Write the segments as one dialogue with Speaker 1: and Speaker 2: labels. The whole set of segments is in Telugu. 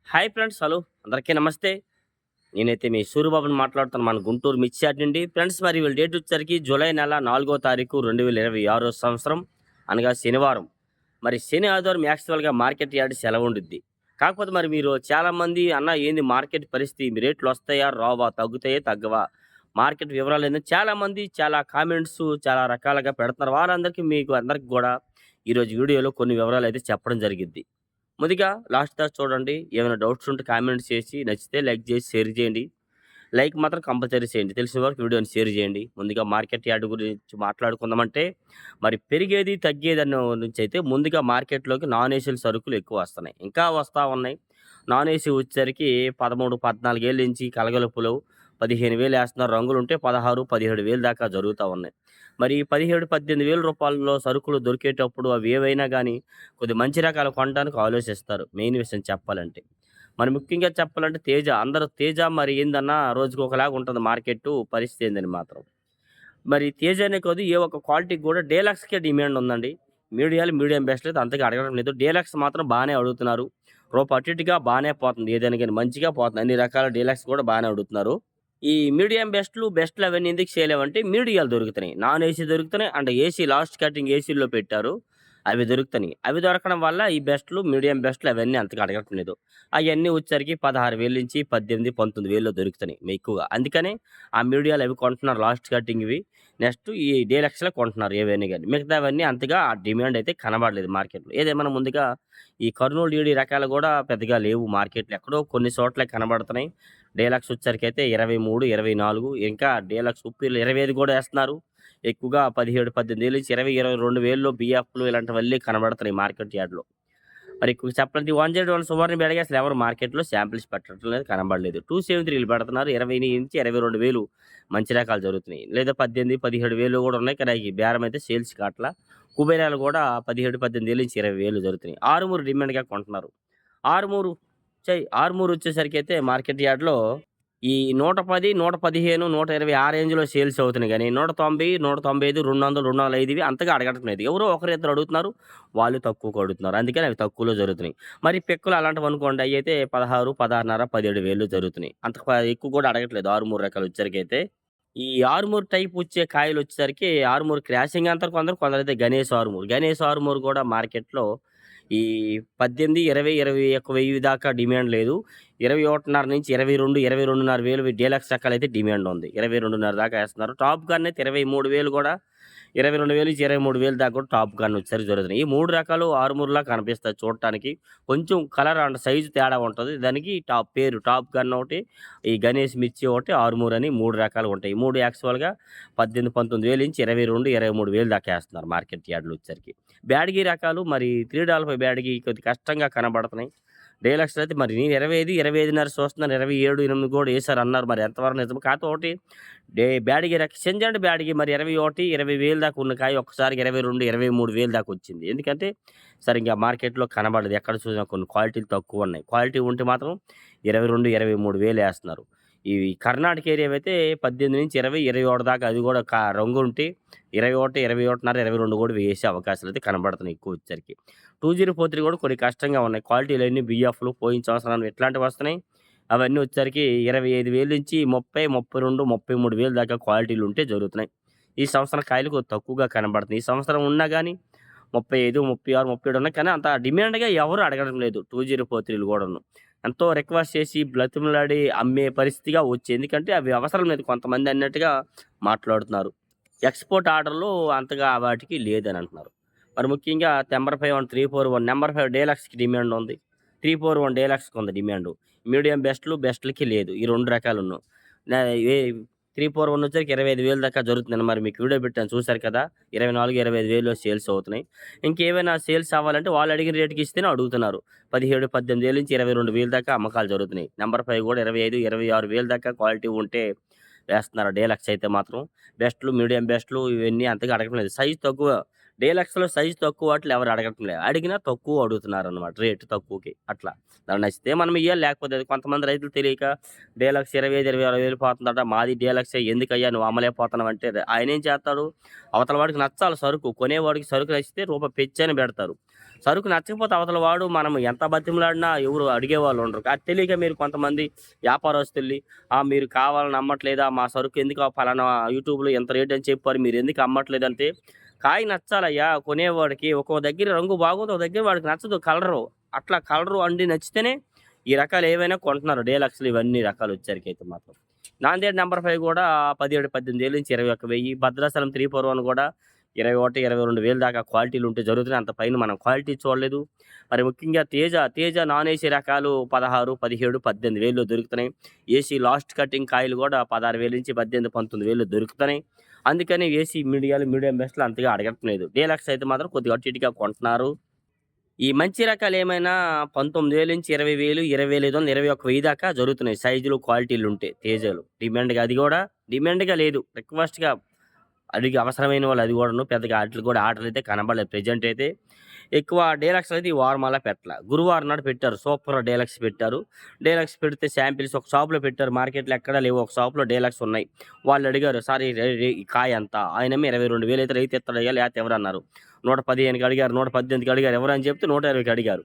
Speaker 1: Hi friends. హలో. అందరికీ నమస్తే. నేనైతే మీ సూరిబాబుని మాట్లాడుతున్నాను. మన గుంటూరు మిర్చియార్డ్ నుండి. ఫ్రెండ్స్, మరి వీళ్ళ డేట్ వచ్చేసరికి జూలై నెల 4వ తారీఖు 2026 సంవత్సరం, అనగా శనివారం. మరి శని, ఆదివారం యాక్చువల్‌గా మార్కెట్ యార్డ్ సెలవుండిద్ది. కాకపోతే మరి మీరు చాలామంది "అన్న ఏంది మార్కెట్ పరిస్థితి? మీ రేట్లొస్తాయా? రావా? తగ్గుతాయా? తగ్గవా? మార్కెట్ వివరాలేందని" చాలామంది చాలా కామెంట్స్ చాలా రకాలుగా పెడుతున్నారు. వారందరికీ మీకు అందరికి గూడా ఈరోజు వీడియోలో కొన్ని వివరాలైతే చెప్పడం జరిగిద్ది. ముందుగా లాస్ట్ దాకా చూడండి. ఏమైనా డౌట్స్ ఉంటే కామెంట్స్ చేసి, నచ్చితే లైక్ చేసి షేర్ చేయండి. లైక్ మాత్రం కంపల్సరీ చేయండి. తెలిసిన వరకు వీడియోని షేర్ చేయండి. ముందుగా మార్కెట్ యార్డ్ గురించి మాట్లాడుకుందామంటే, మరి పెరిగేది, తగ్గేదన్న నుంచయితే ముందుగా మార్కెట్‌లోకి నాన్ ఏసీల సరుకులు ఎక్కువ వస్తున్నాయి. ఇంకా వస్తా ఉన్నాయి. నాన్ ఏసీ వచ్చేసరికి 13, 14 ఏళ్ల నుంచి కలగలుపులు 15,000 ఏస్తున్నారు. రంగులుంటే 16, 17,000 దాకా జరుగుతా ఉన్నాయి. మరి 17, 18,000 రూపాయల్లో సరుకులు దొరికేటప్పుడు అవి ఏవైనా గానీ కొద్దిగా మంచి రకాలు కొనడానికి ఆలోచిస్తారు. మెయిన్ విషయం చెప్పాలంటే. మరి ముఖ్యంగా చెప్పాలంటే తేజ. అందరూ తేజ మరి ఏందన్నా రోజుకి ఒకలాగా ఉంటది మార్కెట్టు పరిస్థితి ఏందని మాత్రం. మరి తేజ అనే కాదు ఏ ఒక్క క్వాలిటీకి గూడా డీలక్స్‌కే డిమాండ్ ఉందండి. మీడియాలు, మీడియం బెస్ట్‌లు అయితే అంతగా అడగడం లేదు. డీలక్స్ మాత్రం బానే అడుగుతున్నారు. అటు ఇటుగా బానే పోతుంది. ఏదైనా గాని మంచిగా పోతుంది. అన్ని రకాల డీలక్స్ కూడా బానే అడుగుతున్నారు. ఈ మీడియం బెస్ట్‌లు అవన్నీ ఎందుకు చేయలేవంటే మీడియాలు దొరుకుతున్నాయి. నాన్ ఏసీ దొరుకుతున్నాయి. అండ్ ఏసీ లాస్ట్ కటింగ్ ఏసీల్లో పెట్టారు. అవి దొరుకుతున్నాయి. అవి దొరకడం వల్ల ఈ మీడియం బెస్ట్‌లు అవన్నీ అంతగా అడగటం లేదు. అయన్నీ వచ్చేసరికి 16,000-18, 19,000లో దొరుకుతున్నాయి ఎక్కువగా. అందుకనే ఆ మీడియాలు అవి కొంటున్నారు లాస్ట్ కటింగ్‌వి. నెక్స్ట్ ఈ డీలక్స్‌లే కొంటున్నారు ఏవైనా గాని. మిగతావన్నీ అంతగా ఆ డిమాండ్ అయితే కనబడలేదు మార్కెట్‌లో. ఏదేమైనా ముందుగా ఈ కర్నూలు డీడీ రకాలు గూడా పెద్దగా లేవు మార్కెట్‌లో. ఎక్కడో కొన్ని చోట్ల కనబడుతున్నాయి. డీలక్స్ వచ్చేసరికైతే 23, 24 ఇంకా డీలక్స్ ఉప్పీలు 25 గూడా ఏస్తున్నారు. ఎక్కువగా 17, 18,000 నుంచి 20, 22,000లో బీఎఫ్‌లు ఇలాంటివన్నీ కనబడుతున్నాయి మార్కెట్ యార్డ్‌లో. మరి ఎక్కువ చెప్పాలంటే 101 సువర్ణ బేడగా అసలు ఎవరు మార్కెట్‌లో శాంపిల్స్ పెట్టడం లేదు, కనబడలేదు. 273లు పెడుతున్నారు. 20-22,000 మంచి రకాలు జరుగుతున్నాయి. లేదా 18, 17,000 గూడా ఉన్నాయి. కానీ అయి బేరం అయితే సేల్స్ కాట్ల. కుబేరాలు గూడా 17, 18,000 నుంచి 20,000 జరుగుతున్నాయి. ఆరుమూరు డిమాండ్‌గా కొంటున్నారు. ఆరుమూరు ఆరుమూరు వచ్చేసరికైతే మార్కెట్ యార్డ్‌లో ఈ 110, 115, 120 ఆ రేంజ్‌లో సేల్స్ అవుతున్నాయి గానీ 190, 195, 200, 205 అంతగా అడగటం లేదు. ఎవరో ఒకరిద్దరు అడుగుతున్నారు. వాళ్ళు తక్కువకు అడుగుతున్నారు. అందుకని అవి తక్కువలో జరుగుతున్నాయి. మరి పిక్కలు అలాంటివనుకోండి అయ్యయితే 16, 16.5, 17,000 జరుగుతున్నాయి. అంత ఎక్కువ కూడా అడగట్లేదు ఆరుమూరు రకాలు వచ్చేసరికైతే. ఈ ఆరుమూరు టైప్ వచ్చే కాయలొచ్చేసరికి ఆరుమూరు క్రాసింగ్ అంటారు కొందరు. కొందరైతే గణేష్ ఆరుమూరు. గణేష్ ఆరుమూరు కూడా మార్కెట్‌లో ఈ 18, 20, 21,000 దాకా డిమాండ్ లేదు. 21,500-22, 22,500 డీలక్స్ రకాలైతే డిమాండ్ ఉంది. 22,500 దాకా ఏస్తున్నారు. టాప్ గన్ అయితే 23,000 కూడా 22,000-23,000 దాకా కూడా టాప్ గన్ వచ్చేసరికి జరుగుతున్నాయి. ఈ 3 రకాలు ఆరుమూరులా కనిపిస్తాయి చూడటానికి. కొంచెం కలర్ అండ్ సైజ్ తేడా ఉంటది. దానికి పేరు టాప్ గన్ ఒకటి, ఈ గణేష్ మిర్చి ఒకటి, ఆరుమూర్ అని 3 రకాలుగుంటాయి. ఈ 3 యాక్చువల్‌గా 18, 19,000 నుంచి 22, 23,000 దాకా ఏస్తున్నారు మార్కెట్ యార్డ్‌లో వచ్చేసరికి. బ్యాడగి రకాలు మరి 3 బ్యాడగి కొద్దిగా కష్టంగా కనబడుతున్నాయి. డీలక్స్‌లో అయితే మరి నేను 25, 25.5 చూస్తున్నాను. 27, 8 కూడా ఏసారన్నారు. మరి ఎంతవరకు నిజమో. కాకపోతే ఒకటి బ్యాడగి సెంజండ్ బ్యాడగి మరి 21, 20,000 దాకా ఉన్న కాయ ఒక్కసారిగా 22, 23,000 దాకా వచ్చింది. ఎందుకంటే సరిగ్గా మార్కెట్‌లో కనబడదు. ఎక్కడ చూసినా కొన్ని క్వాలిటీలు తక్కువున్నాయి. క్వాలిటీ ఉంటే మాత్రం 22, 23,000 ఏస్తున్నారు. ఇవి కర్ణాటక ఏరియావైతే 18-20, 21 దాకా అది కూడా రంగుంటే 21, 21.5, 22 కూడా వేసే అవకాశాలయితే కనబడుతున్నాయి ఎక్కువొచ్చేసరికి. 2043 కూడా కొన్ని కష్టంగా ఉన్నాయి. క్వాలిటీలన్నీ బీఎఫ్‌లు పోయిన సంవత్సరం ఇట్లాంటివొస్తున్నాయి. అవన్నీ వచ్చేసరికి 25,000-30, 32, 33,000 దాకా క్వాలిటీలుంటే జరుగుతున్నాయి. ఈ సంవత్సరం కాయలు కొద్దిగా తక్కువగా కనబడుతున్నాయి. ఈ సంవత్సరం ఉన్నా గానీ 35, 36, 37 ఉన్నాయి. కానీ అంత డిమాండ్‌గా ఎవరు అడగడం లేదు. 2043లు గూడాను. ఎంతో రిక్వెస్ట్ చేసి బ్రతిమలాడి అమ్మే పరిస్థితిగా వచ్చింది. ఎందుకంటే అవి అవసరం లేదు కొంతమంది అన్నట్టుగా మాట్లాడుతున్నారు. ఎక్స్‌పోర్ట్ ఆర్డర్‌లు అంతగా వాటికి లేదని అంటున్నారు. మరి ముఖ్యంగా నంబర్ 5 అండ్ 341 నంబర్ 5 డీలక్స్‌కి డిమాండ్ ఉంది. 341 డీలక్స్‌కి ఉంది డిమాండు. మీడియం బెస్ట్‌లకి లేదు. ఈ 2 రకాలును. నా ఏ 341 వచ్చేసరికి 25,000 దాకా జరుగుతుందండి. మరి మీకు వీడియో పెట్టాను చూసారు కదా! 24, 25,000లో సేల్స్ అవుతున్నాయి. ఇంకేమైనా సేల్స్ అవ్వాలంటే వాళ్ళు అడిగిన రేట్‌కి ఇస్తేనే అడుగుతున్నారు. 17, 18,000 నుంచి 22,000 దాకా అమ్మకాలు జరుగుతున్నాయి. నంబర్ 5 కూడా 25, 26,000 దాకా క్వాలిటీ ఉంటే వేస్తున్నారు డీలక్స్ అయితే మాత్రం. మీడియం బెస్ట్‌లు ఇవన్నీ అంతగా అడగడం లేదు. సైజ్ తక్కువ. డీలక్స్‌లో సైజ్ తక్కువ వాటిలో ఎవరు అడగటం లేదు. అడిగినా తక్కువ అడుగుతున్నారనమాట. రేట్ తక్కువకి అట్లా. నాకు నచ్చితే మనం ఇయ్యాలి. లేకపోతే అది కొంతమంది రైతులు తెలియక డీలక్స్ 25, 26,000 పోతుందట. మాది డీలక్సే ఎందుకయ్యా నువ్వు అమ్మలేకపోతున్నావు అంటే ఆయనేం చేస్తాడు? అవతల వాడికి నచ్చాలి సరుకు. కొనేవాడికి సరుకు నచ్చితే రూపాయి పెచ్చని పెడతారు. సరుకు నచ్చకపోతే అవతల వాడు మనం ఎంత బతిమలాడినా ఎవరు అడిగేవాళ్ళు ఉండరు. అది తెలియక మీరు కొంతమంది వ్యాపారస్తుల్ని మీరు కావాలని అమ్మట్లేదా? మా సరుకు ఎందుకు పలానా యూట్యూబ్‌లో ఎంత రేట్ అని చెప్పారు. మీరెందుకు అమ్మట్లేదంటే, కాయ నచ్చాలయ్యా కొనేవాడికి. ఒక్కో దగ్గర రంగు బాగోదు. ఒక దగ్గర వాడికి నచ్చదు కలరు. అట్లా కలరు అండి నచ్చితేనే ఈ రకాలు ఏవైనా కొంటున్నారు. డీలక్స్‌లు ఇవన్నీ రకాలొచ్చేసరికైతే మాత్రం. నాందేడ్ నంబర్ 5 కూడా 17, 18,000 నుంచి 21,000. భద్రాచలం 341 కూడా 21, 22,000 దాకా క్వాలిటీలుంటే జరుగుతున్నాయి. అంత పైన మనం క్వాలిటీ చూడలేదు. మరి ముఖ్యంగా తేజ నాన్ ఏసీ రకాలు 16, 17, 18,000లో దొరుకుతున్నాయి. ఏసీ లాస్ట్ కటింగ్ కాయలు కూడా 16,000-18, 19,000లో దొరుకుతున్నాయి. అందుకని ఏసీ మీడియం బెస్ట్‌లో అంతగా అడగట్లేదు. డీలక్స్ అయితే మాత్రం కొద్దిగా అటు ఇటుగా కొంటున్నారు. ఈ మంచి రకాలేమైనా 19,000-20,000, 20,500, 21,000 దాకా జరుగుతున్నాయి. సైజులు, క్వాలిటీలుంటే తేజాలు. అది గూడా డిమాండ్‌గా లేదు. రిక్వెస్ట్‌గా అడిగి అవసరమైన వాళ్ళు అది గూడాను. పెద్దగా ఆటిలికి కూడా ఆర్డర్‌లయితే కనబడలేదు. ప్రెజెంట్ అయితే ఎక్కువ డీలక్స్‌లు అయితే ఈ వారం అలా పెట్టలా. గురువారం నాడు పెట్టారు. సూపర్ డీలక్స్ పెట్టారు. డీలక్స్ పెడితే శాంపిల్స్ ఒక షాప్‌లో పెట్టారు. మార్కెట్‌లో ఎక్కడా లేవు. ఒక షాప్‌లో డీలక్స్ ఉన్నాయి. వాళ్ళు అడిగారు, "సార్ ఈ రె రె ఈ కాయ ఎంత?" ఆయనేమో 22,000 అయితే రైతు ఇత్తడయ్యా లేతే ఎవరన్నారు. 115కి అడిగారు. 118కి అడిగారు. ఎవరని చెప్తే 120కి అడిగారు.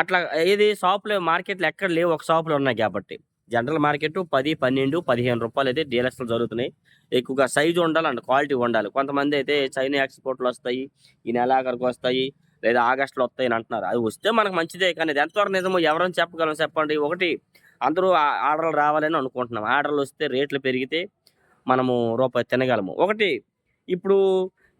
Speaker 1: అట్లా ఏది షాప్‌లో మార్కెట్‌లో ఎక్కడ లేవు. ఒక షాప్‌లో ఉన్నాయి కాబట్టి. జనరల్ మార్కెట్ 10, 12, 15 రూపాయలైతే డీలక్స్‌లు జరుగుతున్నాయి. ఎక్కువగా సైజ్ ఉండాలి అండ్ క్వాలిటీ ఉండాలి. కొంతమందైతే చైనా ఎక్స్‌పోర్ట్‌లొస్తాయి. ఈ నెలాఖరికొస్తాయి. లేదా ఆగస్ట్‌లో వస్తాయని అంటున్నారు. అది వస్తే మనకు మంచిదే. కానీ అది ఎంతవరకు నిజమో ఎవరని చెప్పగలం చెప్పండి? ఒకటి అందరూ ఆర్డర్‌లు రావాలని అనుకుంటున్నాం. ఆర్డర్‌లొస్తే రేట్లు పెరిగితే మనము రూపాయి తినగలము. ఒకటి ఇప్పుడు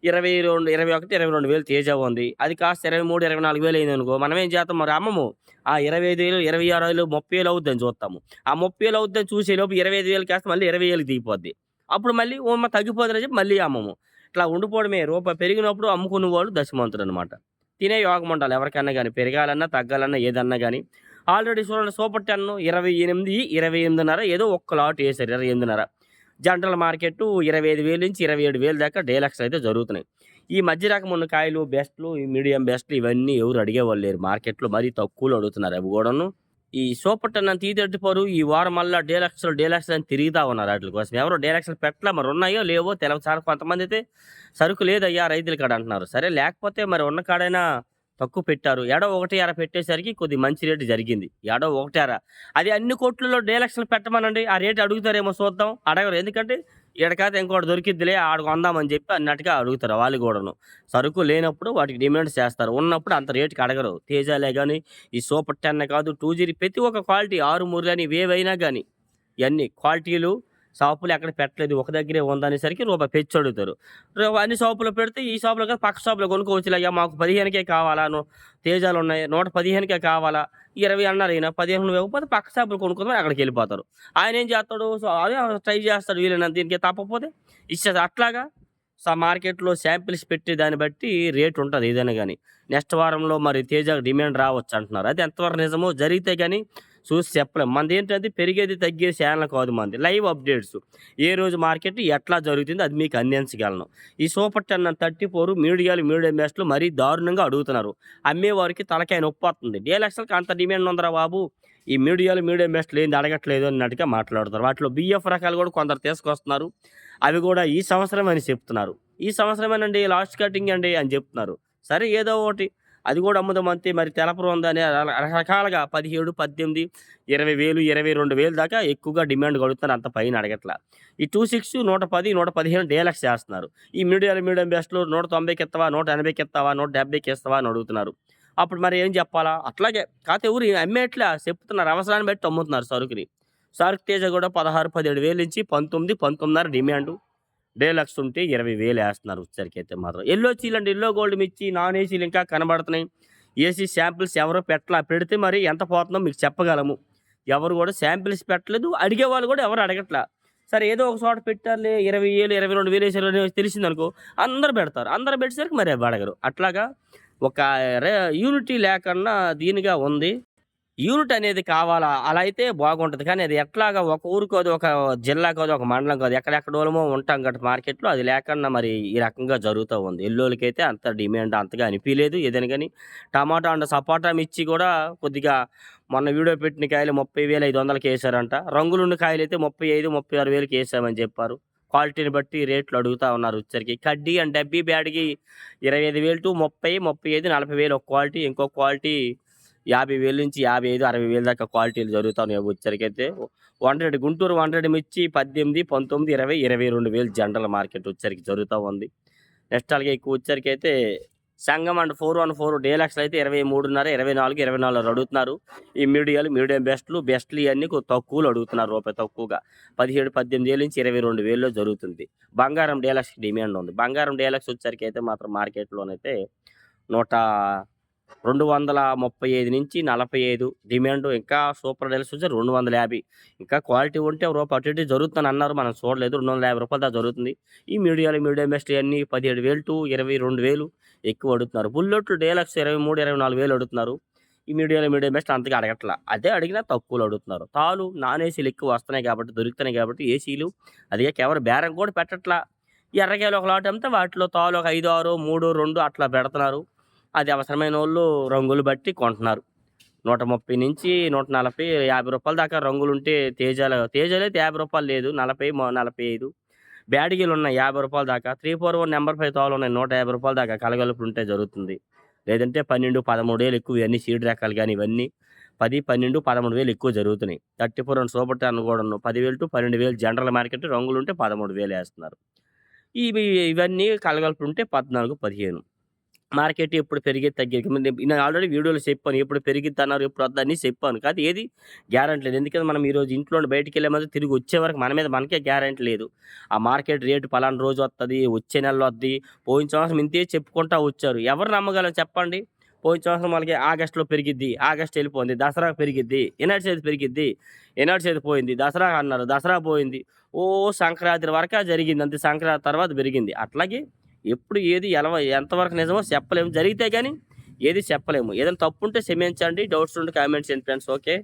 Speaker 1: 22, 21, 22,000 తేజ ఉంది. అది కాస్త 23, 24,000 అయిందనుకో మనం ఏం చేస్తాం మరి అమ్మము. ఆ 25,000, 26,000, 30,000 అవుద్దని చూస్తాము. ఆ 30,000 అవుద్దని చూసేలోపు 25,000 కాస్త మళ్ళీ 20,000కి దిగిపోద్ది. అప్పుడు మళ్ళీ తగ్గిపోద్దని చెప్పి మళ్ళీ అమ్మము. ఇట్లా ఉండిపోవడమే. రూపాయి పెరిగినప్పుడు అమ్ముకునేవాడు దశమంతుడనమాట. తినే యోగం ఉండాలి ఎవరికన్నా గాని. పెరగాలన్నా, తగ్గాలన్నా ఏదన్నా గాని. ఆల్రెడీ చూడండి సూపర్ 10 28, 28.5 ఏదో ఒక్క లాట్ ఏసారు 28.5. జనరల్ మార్కెట్టు 25,000-27,000 దాకా డీలక్స్ అయితే జరుగుతున్నాయి. ఈ మధ్య రకం ఉన్న కాయలు బెస్ట్‌లు, ఈ మీడియం బెస్ట్‌లు ఇవన్నీ ఎవరు అడిగేవాళ్ళు లేరు. మార్కెట్‌లో మరీ తక్కువలో అడుగుతున్నారు అవి గూడాను. ఈ సూపర్ 10 అని తీదెట్టిపోరు. ఈ వారం మళ్ళా డీలక్స్ అని తిరుగుతా ఉన్నారు ఆటిల కోసం. ఎవరు డీలక్స్‌లు పెట్టలా. మరి ఉన్నాయో లేవో తెలవదు. కొంతమందైతే సరుకు లేదయ్యా రైతుల కాడ అంటున్నారు. సరే లేకపోతే మరి ఉన్న కాడైనా తక్కువ పెట్టారు. ఏడో ఒకటి అర పెట్టేసరికి కొద్దిగా మంచి రేటు జరిగింది. ఏడో ఒకటి అర. అది అన్ని కొట్లలో డీలక్స్‌లు పెట్టమనండి. ఆ రేట్ అడుగుతారేమో చూద్దాం. అడగరు. ఎందుకంటే ఈడ కాతే ఇంకోటి దొరికిద్దిలే ఆడ కొందామని చెప్పి అన్నట్టుగా అడుగుతారు వాళ్ళు గూడాను. సరుకు లేనప్పుడు వాటికి డిమాండ్స్ చేస్తారు. ఉన్నప్పుడు అంత రేట్‌కి అడగరు. తేజాలే గాని, ఈ సూపర్ 10 కాదు 2G ప్రతి ఒక్క క్వాలిటీ 6, 3 అని ఇవేవైనా గాని ఇయన్నీ క్వాలిటీలు షాపులో ఎక్కడ పెట్టలేదు. ఒక దగ్గరే ఉందనేసరికి రూపాయి పెంచడుగుతారు. అన్ని షాపులో పెడితే ఈ షాపులో కాదు పక్క షాపులో కొనుక్కోవచ్చులే అయ్యా మాకు 15కే కావాలా తేజాలున్నాయి 115కే కావాలా 20 అన్నారు ఈయన 15 ఇవ్వకపోతే పక్క షాపులో కొనుక్కుందామని అక్కడికెళ్ళిపోతారు. ఆయనేం చేస్తాడు అదే ట్రై చేస్తాడు వీలైనంత దీనికి తప్పకపోతే ఇచ్చేది అట్లాగా మార్కెట్‌లో శాంపిల్స్ పెట్టి దాన్ని బట్టి రేట్ ఉంటది ఏదైనా గాని. నెక్స్ట్ వారంలో మరి తేజాకు డిమాండ్ రావచ్చంటున్నారు. అది ఎంతవరకు నిజమో జరిగితే గాని చూసి చెప్పలేం. మనదేంటంటే పెరిగేది, తగ్గేది ఛానెల్ కాదు మనది. Live updates. ఏ రోజు మార్కెట్ ఎట్లా జరుగుతుందో అది మీకు అందించగలను. ఈ సూపర్ 10 34 మీడియం బెస్ట్‌లు మరీ దారుణంగా అడుగుతున్నారు. అమ్మేవారికి తలకాయ నొప్పొస్తుంది. డీలక్స్‌లకి అంత డిమాండ్ ఉందిరా బాబు! ఈ మీడియం బెస్ట్‌లు ఏంది అడగట్లేదు అన్నట్టుగా మాట్లాడుతారు. వాటిలో BF రకాలు కూడా కొందరు తీసుకొస్తున్నారు. అవి కూడా ఈ సంవత్సరం అని చెప్తున్నారు. ఈ సంవత్సరమేనండి లాస్ట్ కటింగ్ అండి అని చెప్తున్నారు. సరే ఏదో ఒకటి అది కూడా అమ్ముదాం అంతే మరి తెలపరు ఉందని రకరకాలుగా 17, 18, 20,000, 22,000 దాకా ఎక్కువగా డిమాండ్ కడుగుతున్నారు. అంత పైన అడగట్ల. ఈ 26, 110, 115 డీలక్స్ చేస్తున్నారు. ఈ మీడియం బెస్ట్‌లు 190కి ఇత్తవా, 180కి ఇత్తావా, 170కి ఇస్తావా అని అడుగుతున్నారు. అప్పుడు మరి ఏం చెప్పాలా? అట్లాగే కాతే ఎవరు అమ్మేయట్లే చెప్తున్నారు. అవసరాన్ని బట్టి అమ్ముతున్నారు సరుకుని. షార్క్ తేజ కూడా 16, 17,000 నుంచి 19, 19.5 డిమాండు. డీలక్స్ ఉంటే 20,000 ఏస్తున్నారు వచ్చేసరికైతే మాత్రం. యెల్లో చీలండి. యెల్లో గోల్డ్ మిర్చి, నాన్ ఏసీలు ఇంకా కనబడుతున్నాయి. ఏసీ శాంపిల్స్ ఎవరు పెట్టలా. పెడితే మరి ఎంత పోతుందో మీకు చెప్పగలము. ఎవరు గూడా శాంపిల్స్ పెట్టలేదు. అడిగేవాళ్ళు గూడా ఎవరు అడగట్లా. సరే ఏదో ఒక చోట పెట్టారులే 20,000, 22,000 ఏసారని తెలిసిందనుకో అందరూ పెడతారు. అందరూ పెట్టేసరికి మరి అవి అడగరు. అట్లాగా ఒక రే యూనిటీ లేకుండా దీనిగా ఉంది. యూనిట్ అనేది కావాలా? అలా అయితే బాగుంటది. కానీ అది ఎట్లాగా ఒక ఊరు కాదు, ఒక జిల్లా కాదు, ఒక మండలం కాదు. ఎక్కడెక్కడోళ్ళమో ఉంటాం గట మార్కెట్‌లో అది లేకుండా మరి ఈ రకంగా జరుగుతా ఉంది. ఎల్లోళ్ళకైతే అంత డిమాండ్ అంతగా అనిపియలేదు. ఏదైనా గాని టమాటా అండ్ సపోటా మిర్చి గూడా కొద్దిగా మొన్న వీడియో పెట్టిన కాయలు 30,500కి ఏసారంట. రంగులున్న కాయలైతే 35, 36,000కి ఏసామని చెప్పారు. క్వాలిటీని బట్టి రేట్లు అడుగుతా ఉన్నారు వచ్చేసరికి. కడ్డీ అండ్ డబ్బీ బ్యాడ్‌కి 25,000 టు 30, 35, 40,000 ఒక క్వాలిటీ. ఇంకో క్వాలిటీ 50,000-55, 60,000 దాకా క్వాలిటీలు జరుగుతా ఉన్నాయి వచ్చేసరికైతే. 100 గుంటూరు 100 మిర్చి 18, 19, 20, 22,000 జనరల్ మార్కెట్ వచ్చేసరికి జరుగుతా ఉంది. నెక్స్ట్ అలాగే ఎక్కువ వచ్చేసరికైతే సంగం అండ్ 414 డీలక్స్‌లు అయితే 23.5, 24, 24 అడుగుతున్నారు. ఈ మీడియం బెస్ట్‌లు ఇయన్నీ తక్కువలో అడుగుతున్నారు రూపాయి తక్కువగా. 17, 18,000 నుంచి 22,000లో జరుగుతుంది. బంగారం డీలక్స్‌కి డిమాండ్ ఉంది. బంగారం డీలక్స్ వచ్చేసరికైతే మాత్రం మార్కెట్‌లోనైతే 235 నుంచి 45 డిమాండ్. ఇంకా సూపర్ డీలక్స్ వచ్చి 250. ఇంకా క్వాలిటీ ఉంటే రూపాయి అటు ఇటు జరుగుతుందని అన్నారు. మనం చూడలేదు. రూ. 250 దాకా జరుగుతుంది. ఈ మీడియం బెస్ట్ ఇయన్నీ 17,000 టు 22,000 ఎక్కువ అడుగుతున్నారు. బుల్లెట్లు డీలక్స్ 23, 24,000 అడుగుతున్నారు. ఈ మీడియం బెస్ట్ అంతగా అడగట్లా. అదే అడిగినా తక్కువలో అడుగుతున్నారు. తాలు నాన్ ఏసీలు ఎక్కువ వస్తున్నాయి కాబట్టి, దొరుకుతున్నాయి కాబట్టి ఏసీలు అదిగాక ఎవరు బేరం కూడా పెట్టట్లా. ఎర్రకాయలు ఒక లాట్ అమ్మితే వాటిలో తాలు ఒక 5, 6, 3, 2 అట్లా పెడుతున్నారు. అది అవసరమైనోళ్ళు రంగులు బట్టి కొంటున్నారు. 130 నుంచి 140, రూ. 50 దాకా రంగులుంటే తేజాలైతే రూ. 50 లేదు. 40, 45. బ్యాడగీలున్నాయి రూ. 50 దాకా. 341 నంబర్ 5 తాలున్నాయి. రూ. 150 దాకా కలగలుపుంటే జరుగుతుంది. లేదంటే 12, 13,000 ఎక్కువ ఇవన్నీ సీడ్ రకాలు గాని ఇవన్నీ 10, 12, 13,000 ఎక్కువ జరుగుతున్నాయి. 34 అండ్ సూపర్ టెన్ కూడాను 10,000 టు 12,000 జనరల్ మార్కెట్. రంగులుంటే 13,000 ఏస్తున్నారు. ఇవన్నీ కలగలుపుంటే 14, 15. మార్కెట్ ఎప్పుడు పెరిగేది తగ్గేది. నేను ఆల్రెడీ వీడియోలో చెప్పాను. ఎప్పుడు పెరిగిద్దన్నారు, ఎప్పుడు వద్దని చెప్పాను. కాతే ఏది గ్యారంటీ లేదు. ఎందుకంటే మనం ఈరోజు ఇంట్లో నుండి బయటికెళ్ళే ముందు తిరిగి వచ్చే వరకు మన మీద మనకే గ్యారంటీ లేదు. ఆ మార్కెట్ రేటు పలానా రోజు వత్తది, వచ్చే నెలలో వద్ది. పోయిన సంవత్సరం ఇంతే చెప్పుకుంటా వచ్చారు. ఎవరు నమ్మగలం చెప్పండి? పోయిన సంవత్సరం మనకి ఆగస్ట్‌లో పెరిగిద్ది. ఆగస్ట్ ఎళ్ళిపోయింది. దసరాకు పెరిగిద్ది. వినాయక చవితి పెరిగిద్ది. వినాయక చవితి పోయింది. దసరా అన్నారు. దసరా పోయింది. సంక్రాంతి వరకా జరిగింది. అంతే సంక్రాంతి తర్వాత పెరిగింది. అట్లాగే ఎప్పుడు ఏది ఎంతవరకు నిజమో చెప్పలేము. జరిగితే గాని ఏది చెప్పలేము. ఏదైనా తప్పుంటే క్షమించండి. డౌట్స్ ఉంటే కామెంట్ చేయండి ఫ్రెండ్స్. ఓకే.